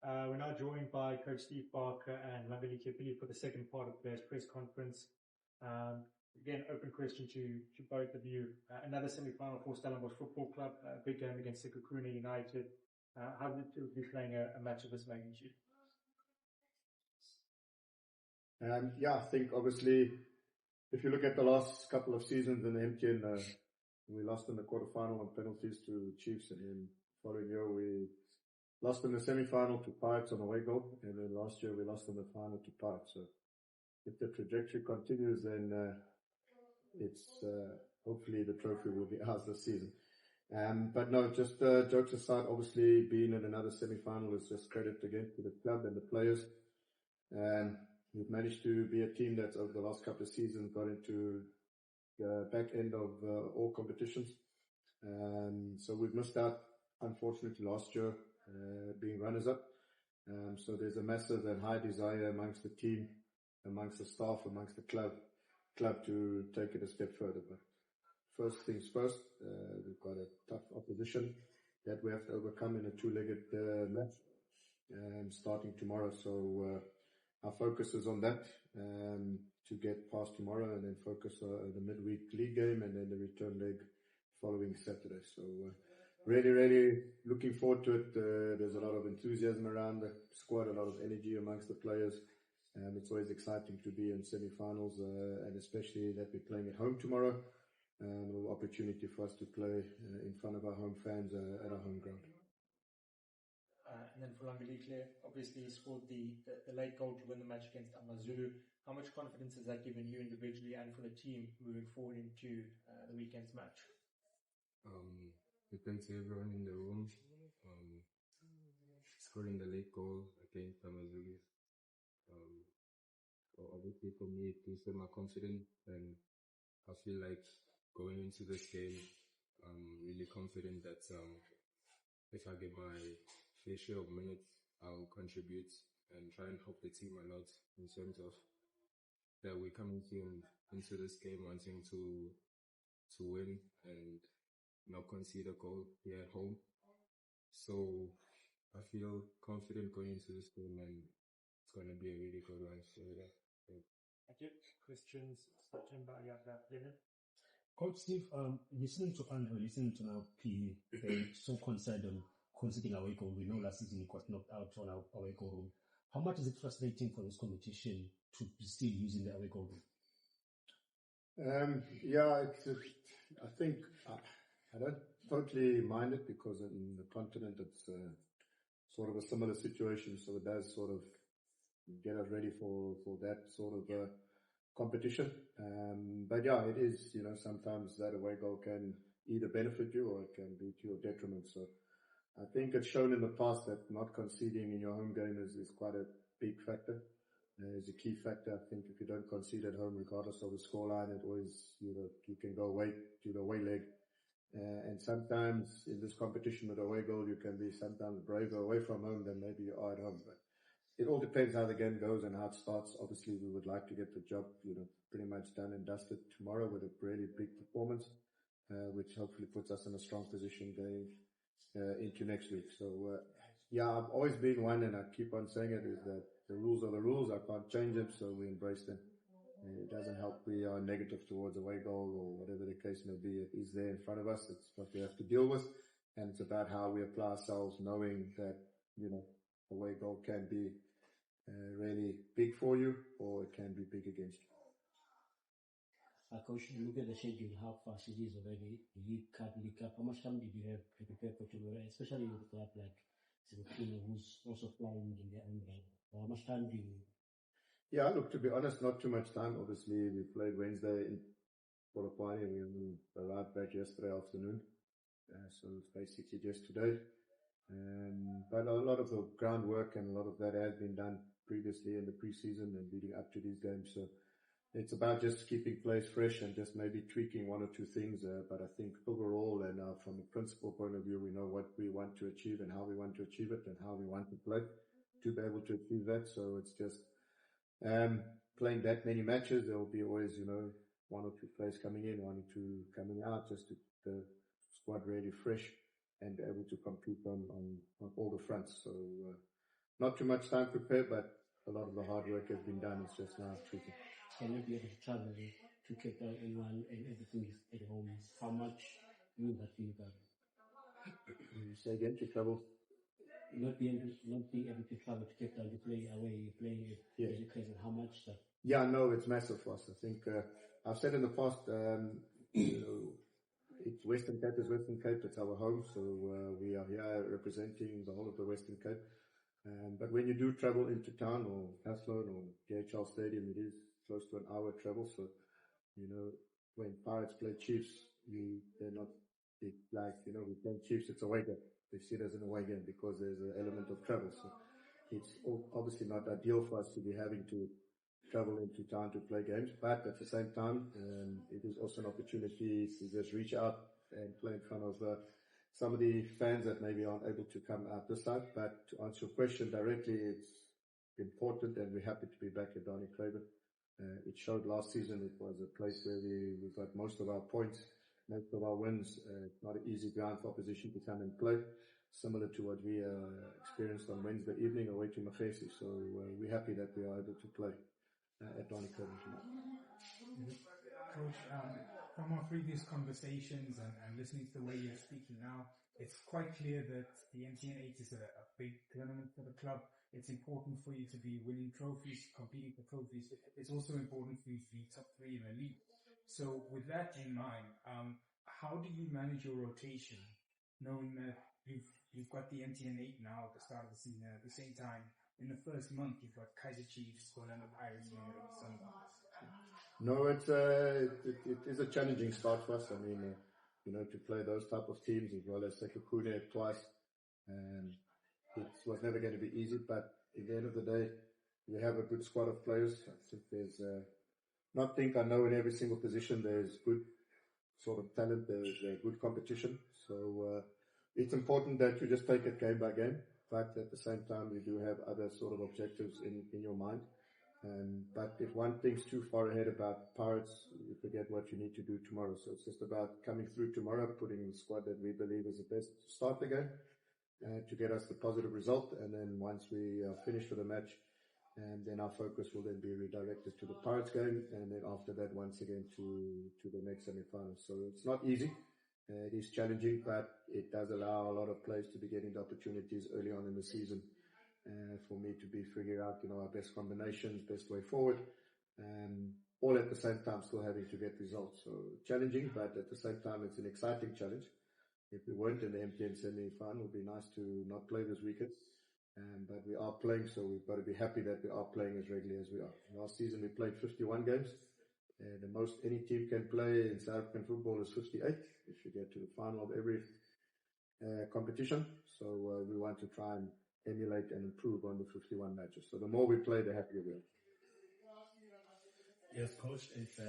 We're now joined by Coach Steve Barker and Langelihle Phili for the second part of today's press conference. Again, open question to both of you. Another semi-final for Stellenbosch Football Club, a big game against Sekhukhune United. How did you be playing a match of this magnitude? I think obviously, if you look at the last couple of seasons in the MTN, we lost in the quarterfinal on penalties to Chiefs, and then following year we lost in the semi-final to Pirates on away goal, and then last year we lost in the final to Pirates. So if the trajectory continues, then it's hopefully the trophy will be ours this season. But no, just jokes aside, obviously being in another semi-final is just credit again to the club and the players. We've managed to be a team that's over the last couple of seasons got into the back end of all competitions. So we've missed out, unfortunately, last year being runners-up. So there's a massive and high desire amongst the team, amongst the staff, amongst the club to take it a step further. But first things first, we've got a tough opposition that we have to overcome in a two-legged match starting tomorrow. So our focus is on that to get past tomorrow, and then focus on the midweek league game and then the return leg following Saturday. So really looking forward to it. There's a lot of enthusiasm around the squad, a lot of energy amongst the players. It's always exciting to be in semi-finals, and especially that we're playing at home tomorrow. An opportunity for us to play in front of our home fans at our home ground. And then for Langelihle, obviously you scored the late goal to win the match against AmaZulu. How much confidence has that given you individually and for the team moving forward into the weekend's match? Thanks to everyone in the room. Scoring the late goal against AmaZulu. Obviously for me it boosted my confidence, and I feel like going into this game, I'm really confident that if I get my fair share of minutes, I'll contribute and try and help the team a lot in terms of that we're coming into this game wanting to win and not concede a goal here at home. So I feel confident going into this game, and it's going to be a really good one. So yeah. Thank you. Questions? September, Lennon? Coach Steve, listening to Andrew, listening to now P, they're so concerned on conceding away goal. We know last season he got knocked out on our away goal room. How much is it frustrating for this competition to be still using the away goal room? I think I don't totally mind it, because in the continent it's sort of a similar situation, so it does sort of get us ready for that sort of competition. But yeah, it is, sometimes that away goal can either benefit you or it can be to your detriment. So I think it's shown in the past that not conceding in your home game is quite a big factor. It's a key factor. I think if you don't concede at home, regardless of the scoreline, it always, you can go away to the away leg. And sometimes in this competition with away goal, you can be sometimes braver away from home than maybe you are at home. But it all depends how the game goes and how it starts. Obviously, we would like to get the job, pretty much done and dusted tomorrow with a really big performance, which hopefully puts us in a strong position going into next week. So, I've always been one, and I keep on saying it, is that the rules are the rules. I can't change them, so we embrace them. It doesn't help we are negative towards away goal or whatever the case may be. It is there in front of us. It's what we have to deal with, and it's about how we apply ourselves, knowing that, away goal can be really big for you, or it can be big against you. Coach, look at the schedule, how fast it is already. League Cup. How much time did you have to prepare for tomorrow, especially with a club like Sekhukhune, who's also flying in their own game? How much time do you? Yeah, look, to be honest, not too much time. Obviously, we played Wednesday in Polokwane, and we arrived back yesterday afternoon. So it's basically just today. But a lot of the groundwork and a lot of that has been done previously in the preseason and leading up to these games. So it's about just keeping players fresh and just maybe tweaking one or two things. But I think overall, and from a principal point of view, we know what we want to achieve and how we want to achieve it and how we want to play to be able to achieve that. So it's just playing that many matches. There will be always, one or two players coming in, one or two coming out, just to the squad really fresh and able to compete on all the fronts. So not too much time to prepare, but a lot of the hard work has been done. It's just now tweaking. Can you be able to travel to Cape Town and everything is at home? How much will that be about? Say again, to travel? Not being able to travel to Cape Town to play away, playing education. How much that? Yeah, no, it's massive for us. I think I've said in the past, it's Western Cape is Western Cape. It's our home, so we are here representing the whole of the Western Cape. But when you do travel into town or Hasloan or DHL Stadium, it is close to an hour travel. So, when Pirates play Chiefs, they're not like, we play Chiefs, it's away game. They see it as an away game because there's an element of travel. So it's obviously not ideal for us to be having to travel into town to play games. But at the same time, it is also an opportunity to just reach out and play in front of some of the fans that maybe aren't able to come out this side. But to answer your question directly, it's important and we're happy to be back at Langelihle. It showed last season it was a place where we got most of our points, most of our wins. Not an easy ground for opposition to come and play, similar to what we experienced on Wednesday evening away to Makhesi. So we're happy that we are able to play at Langelihle tonight. Coach, from our previous conversations and listening to the way you're speaking now, it's quite clear that the MTN8 is a big tournament for the club. It's important for you to be winning trophies, competing for trophies. It's also important for you to be top 3 in the league. So with that in mind, how do you manage your rotation, knowing that you've got the MTN8 now at the start of the season, at the same time, in the first month, you've got Kaizer Chiefs, Orlando Pirates, and Sundowns? No, it is a challenging start for us. I mean, to play those type of teams as well as Sekhukhune twice, it was never going to be easy. But at the end of the day, we have a good squad of players. I think I know in every single position there's good sort of talent, there's good competition. So it's important that you just take it game by game. But at the same time, we do have other sort of objectives in your mind. But if one thinks too far ahead about Pirates, you forget what you need to do tomorrow. So it's just about coming through tomorrow, putting in the squad that we believe is the best to start the game, to get us the positive result. And then once we are finished with the match, and then our focus will then be redirected to the Pirates game. And then after that, once again to the next semi-final. So it's not easy. It is challenging, but it does allow a lot of players to be getting the opportunities early on in the season. For me to be figuring out, our best combinations, best way forward, all at the same time still having to get results. So challenging, but at the same time, it's an exciting challenge. If we weren't in the MTN semi-final, it would be nice to not play this weekend. But we are playing, so we've got to be happy that we are playing as regularly as we are. Last season, we played 51 games. The most any team can play in South African football is 58 if you get to the final of every competition. So we want to try and emulate and improve on the 51 matches. So the more we play, the happier we are. Yes, Coach, it's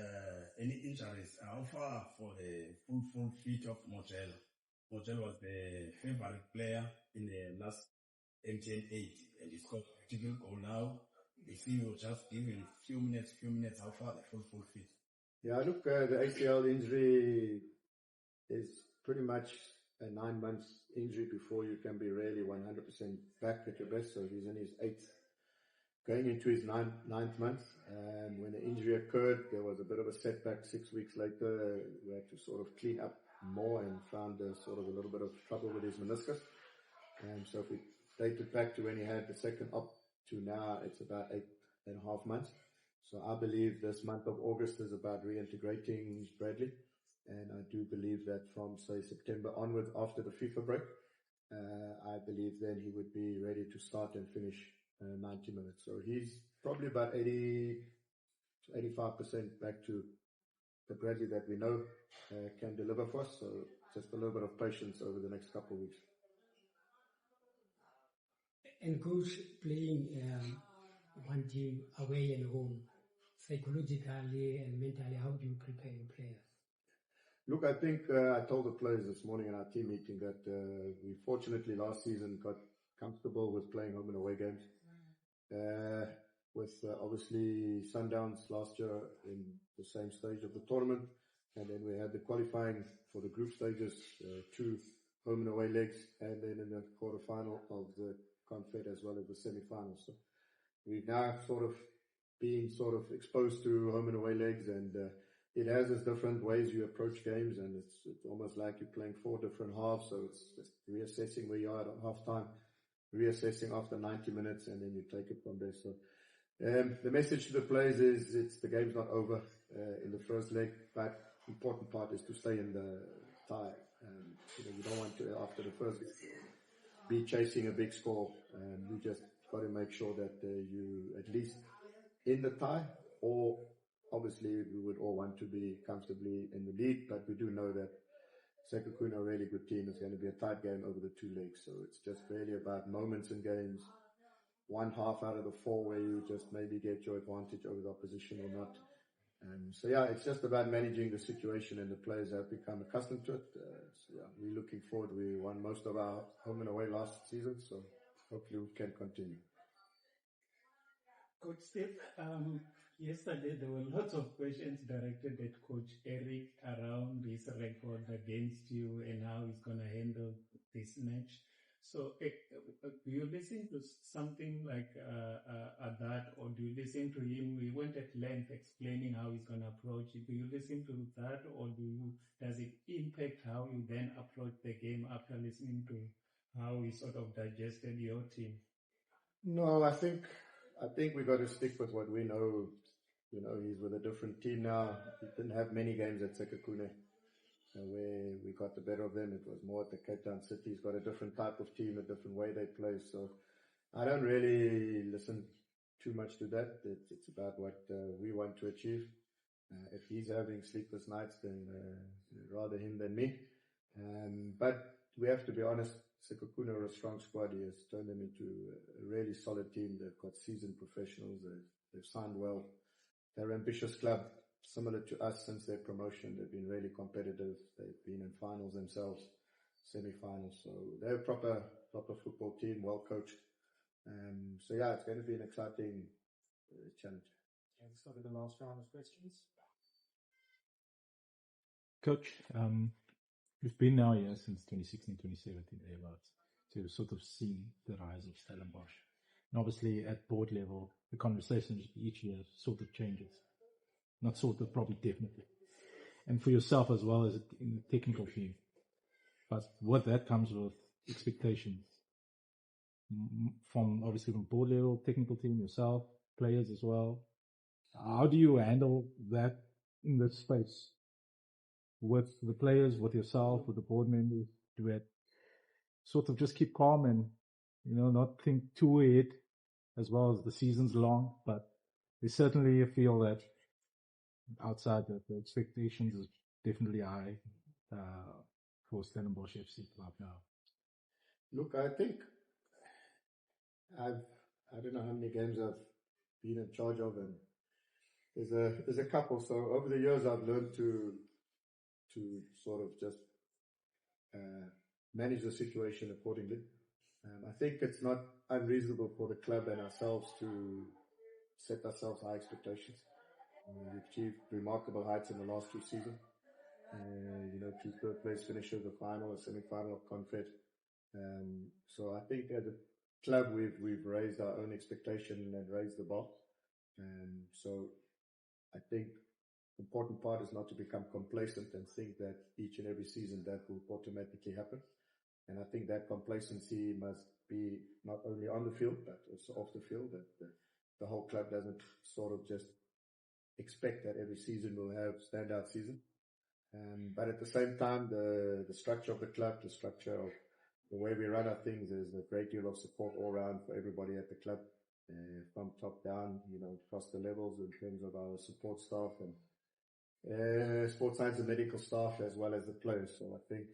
any injuries. How far for the full fit of Mojelo? Mojelo was the favorite player in the last MTN8 and he scored a critical goal now. If you just give him few minutes, how far the full fit? Yeah, look, the ACL injury is pretty much a 9 months injury before you can be really 100% back at your best. So he's in his 8th, going into his ninth month. And when the injury occurred, there was a bit of a setback. 6 weeks later, we had to sort of clean up more and found sort of a little bit of trouble with his meniscus. And so if we date it back to when he had the second op to now, it's about 8.5 months. So I believe this month of August is about reintegrating Bradley. And I do believe that from, say, September onwards, after the FIFA break, I believe then he would be ready to start and finish 90 minutes. So he's probably about 80 to 85% back to the Bradley that we know can deliver for us. So just a little bit of patience over the next couple of weeks. And Coach, playing one team away and home, psychologically and mentally, how do you prepare your players? Look, I think I told the players this morning in our team meeting that we fortunately last season got comfortable with playing home and away games. With obviously Sundowns last year in the same stage of the tournament. And then we had the qualifying for the group stages, 2 home and away legs. And then in the quarterfinal of the Confed as well as the semi-finals. So we've now been exposed to home and away legs, and it has its different ways you approach games, and it's almost like you're playing 4 different halves. So it's just reassessing where you are at half time, reassessing after 90 minutes, and then you take it from there. So the message to the players is the game's not over in the first leg, but the important part is to stay in the tie. You don't want to, after the first game, be chasing a big score. You just got to make sure that you at least in the tie, or obviously we would all want to be comfortably in the lead, but we do know that Sekhukhune, a really good team, is going to be a tight game over the 2 legs. So it's just really about moments in games, 1 half out of the 4 where you just maybe get your advantage over the opposition or not. So yeah, it's just about managing the situation, and the players have become accustomed to it. So yeah, we're looking forward. We won most of our home and away last season, so hopefully we can continue. Coach Steve, yesterday there were lots of questions directed at Coach Eric around his record against you and how he's going to handle this match. So do you listen to something like that, or do you listen to him? We went at length explaining how he's going to approach it. Do you listen to that, or does it impact how you then approach the game after listening to how he sort of digested your team? No, I think we got to stick with what we know. You know, he's with a different team now. He didn't have many games at Sekhukhune where we got the better of them. It was more at the Cape Town City. He's got a different type of team, a different way they play. So I don't really listen too much to that. It's about what we want to achieve. If he's having sleepless nights, then rather him than me. But we have to be honest. Sekhukhune are a strong squad. He has turned them into a really solid team. They've got seasoned professionals. They've signed well. They're an ambitious club, similar to us since their promotion. They've been really competitive. They've been in finals themselves, semi-finals. So they're a proper football team, well coached. So yeah, it's going to be an exciting challenge. Okay, let's start with the last round of questions. Coach, we've been now here since 2016, 2017, thereabouts, to sort of see the rise of Stellenbosch. And obviously at board level, the conversation each year sort of changes. Not sort of, probably definitely. And for yourself as well as in the technical team. But with that comes with expectations. From board level, technical team, yourself, players as well. How do you handle that in this space? With the players, with yourself, with the board members, do it sort of just keep calm and, not think too ahead as well as the season's long, but they certainly feel that outside that the expectations is definitely high, for Stellenbosch FC club now. Look, I think I don't know how many games I've been in charge of, and there's a couple. So over the years I've learned to sort of just manage the situation accordingly. I think it's not unreasonable for the club and ourselves to set ourselves high expectations. We've achieved remarkable heights in the last 2 seasons. 2 third place finishes, the final, a semi-final of Confed. So I think as a club we've raised our own expectation and raised the bar. So I think the important part is not to become complacent and think that each and every season that will automatically happen. And I think that complacency must be not only on the field, but also off the field, that the whole club doesn't sort of just expect that every season will have standout season. But at the same time, the structure of the club, the structure of the way we run our things, there's a great deal of support all around for everybody at the club, from top down, across the levels in terms of our support staff and sports science and medical staff as well as the players. So I think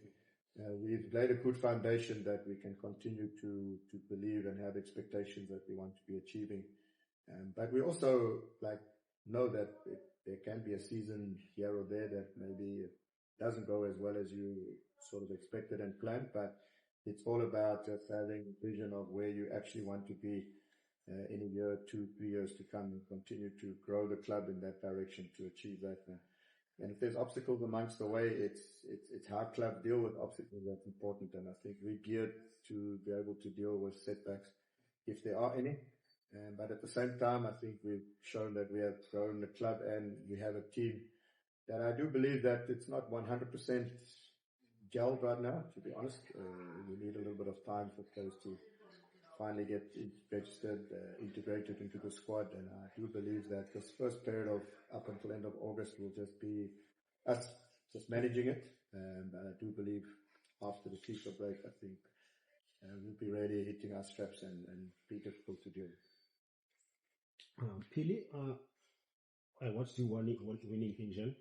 we've laid a good foundation that we can continue to believe and have expectations that we want to be achieving. But we also know that there can be a season here or there that maybe doesn't go as well as you sort of expected and planned, but it's all about just having a vision of where you actually want to be in a year, 2, 3 years to come, and continue to grow the club in that direction to achieve that. And if there's obstacles amongst the way, it's how clubs deal with obstacles that's important. And I think we're geared to be able to deal with setbacks there are any. But at the same time, I think we've shown that we have grown the club and we have a team that I do believe that it's not 100% gelled right now, to be honest. We need a little bit of time for players to finally get registered, integrated into the squad. And I do believe that this first period of up until end of August will just be us just managing it. And I do believe after the FIFA break, I think we'll be ready hitting our straps and be difficult to deal with. Phili, I watched you winning Engine,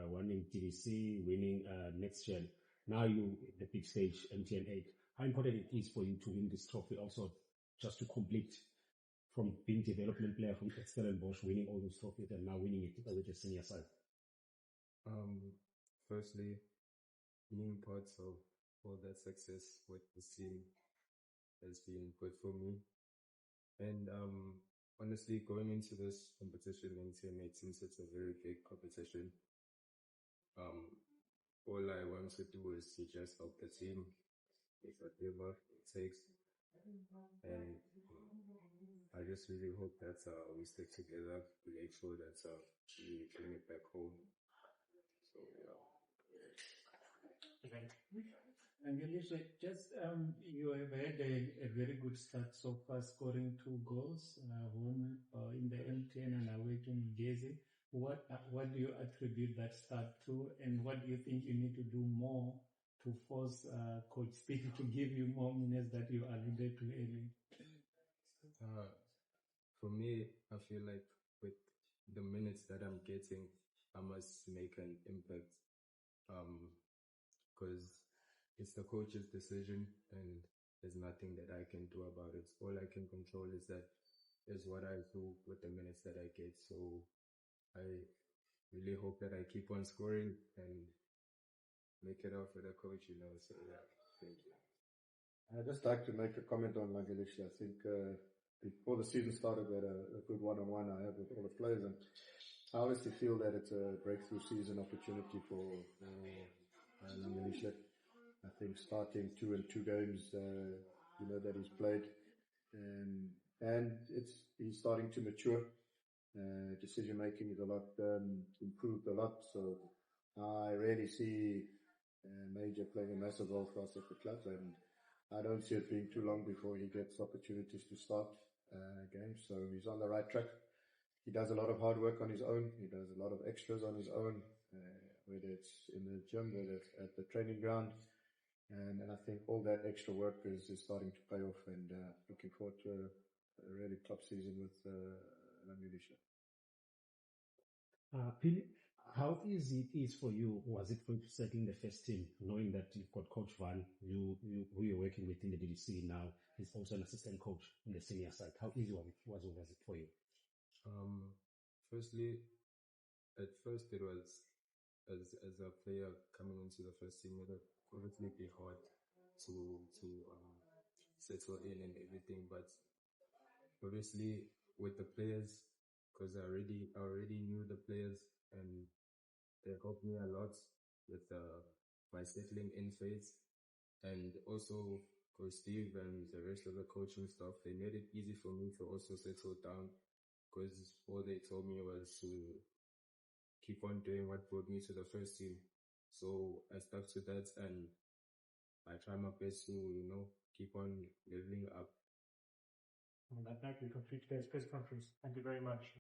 winning TDC, winning next gen. Now you at the big stage, MTN8. How important it is for you to win this trophy also, just to complete from being development player from Stellenbosch, winning all those trophies and now winning it with the senior side? Firstly, being part of all that success with the team has been good for me. And honestly, going into this competition in MTN8, since it's a very big competition, all I want to do is to just help the team with whatever it takes. And I just really hope that we stick together to make sure that we bring it back home. So, yeah. Langelihle, just you have had a very good start so far, scoring 2 goals home in the MTN and away to Jersey. What do you attribute that start to, and what do you think you need to do more to force Coach Steve to give you more minutes that you alluded to earlier? For me, I feel like with the minutes that I'm getting, I must make an impact. Because it's the coach's decision and there's nothing that I can do about it. All I can control is what I do with the minutes that I get. So I really hope that I keep on scoring and make it out for the coach, So yeah, thank you. I'd just like to make a comment on Langelihle. I think before the season started, we had a good one-on-one I had with all the players, and I honestly feel that it's a breakthrough season opportunity for Langelihle. I think starting 2 games, that he's played, and he's starting to mature. Decision making is a lot improved a lot. So I really see Major playing a massive role for us at the club, and I don't see it being too long before he gets opportunities to start games. So he's on the right track. He does a lot of hard work on his own. He does a lot of extras on his own, whether it's in the gym, whether it's at the training ground. And I think all that extra work is starting to pay off, and looking forward to a really top season with Langelihle. Phili, how easy it is for you, was it for you to set in the first team, knowing that you've got Coach Van, who you're working with in the DDC now, is also an assistant coach on the senior side? How easy was it for you? Firstly, at first it was, as a player coming into the first team, it would obviously be hard to settle in and everything, but obviously with the players, because I already knew the players and they helped me a lot with my settling in phase, and also Coach Steve and the rest of the coaching staff, they made it easy for me to also settle down, because all they told me was to keep on doing what brought me to the first team. So I stuck to that, and I try my best to, keep on leveling up. On that note, we conclude today's press conference. Thank you very much.